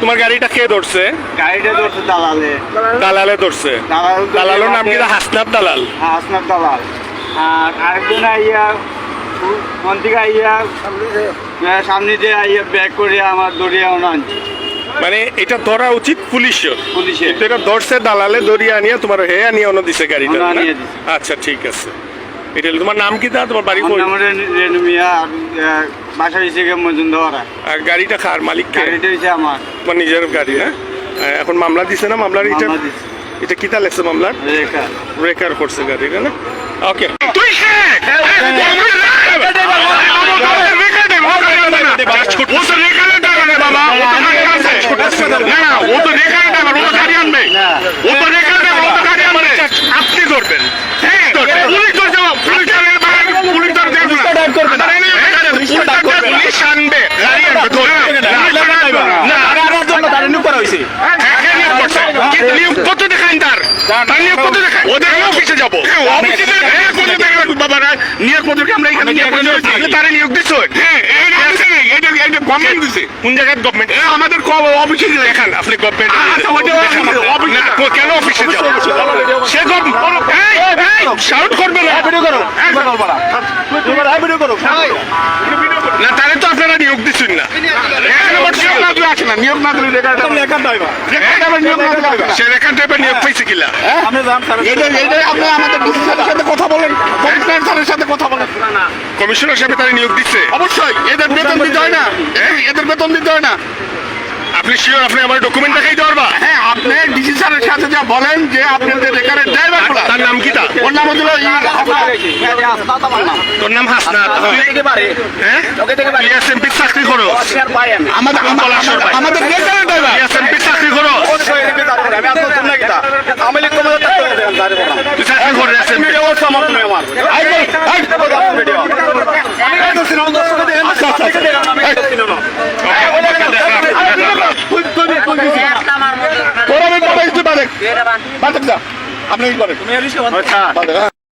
তোমার গাড়িটা কে ধরছে? গাড়িটা ধরছে দালালে। দালালে ধরছে। দালালের নাম কি? হাসনাত দালাল। হ্যাঁ, হাসনাত দালাল। আর আরেকজন আইয়া মন্ত্রী আইয়া সামনে যে আইয়া ব্যাগ করে আমার দড়িয়া আনছে। মানে এটা ধরা উচিত পুলিশের। পুলিশের এটা ধরছে দালালে, দড়িয়া আনিয়া তোমার হে আনিয়া অন্য দিছে গাড়িটা। আচ্ছা ঠিক আছে। এটা তোমার নাম কি? তোমার বাড়ি কই? আমার রেনু মিয়া, বাসা হিসেবে মজুমদার। আর গাড়িটা কার? মালিক কে? গাড়িটা হচ্ছে আমার। তোমার নিজের গাড়ি? হ্যাঁ। এখন মামলা দিছে না? মামলার এটা কিতা লেখছে মামলার? রেকার করছে গাড়িটা না? ওকে। তুই কে? আপনি করবেন? পুলিশ আনবে, গাড়ি আনবে। নিয়োগ পত্র দেখান, তার নিয়োগ পত্র দেখান। ওদের অফিসে যাবো। বাবারা নিয়োগ পত্রকে আমরা এখানে তারা নিয়োগ দিচ্ছে। গভর্নমেন্ট দিছে। কোন জায়গায় গভর্নমেন্ট? আমাদের অফিসে দেখান। আপনি গভর্নমেন্ট কেন অফিসে যাবেন? সে শাউট করবে না। না, তাহলে তো আপনারা নিয়োগ দিচ্ছেন না। নিয়োগ না দিলে সে রেখান টাইপের নিয়োগ পাইছে কিলা? আমাদের সাথে কথা বলেন, কমিশনারের সাথে কথা বলেন। কমিশনার সাহেব তারা নিয়োগ দিচ্ছে? অবশ্যই। এদের বেতন দিতে হয় না? এদের বেতন দিতে হয় না? আপনি শিওর? আপনি আমার ডকুমেন্ট দেখাইতে পারবা? হ্যাঁ, আপনি ডিসি স্যারের সাথে যা বলেন যে আপনাদের রেকারের ড্রাইভার, তার নাম কি? ওর নাম হলো তোর নাম হাসনাত। এসএমপি চাকরি করো? আমাদের রেকারের ড্রাইভার এসএমপি চাকরি করো? তুই চাকরি করে এসএমপি? আপনি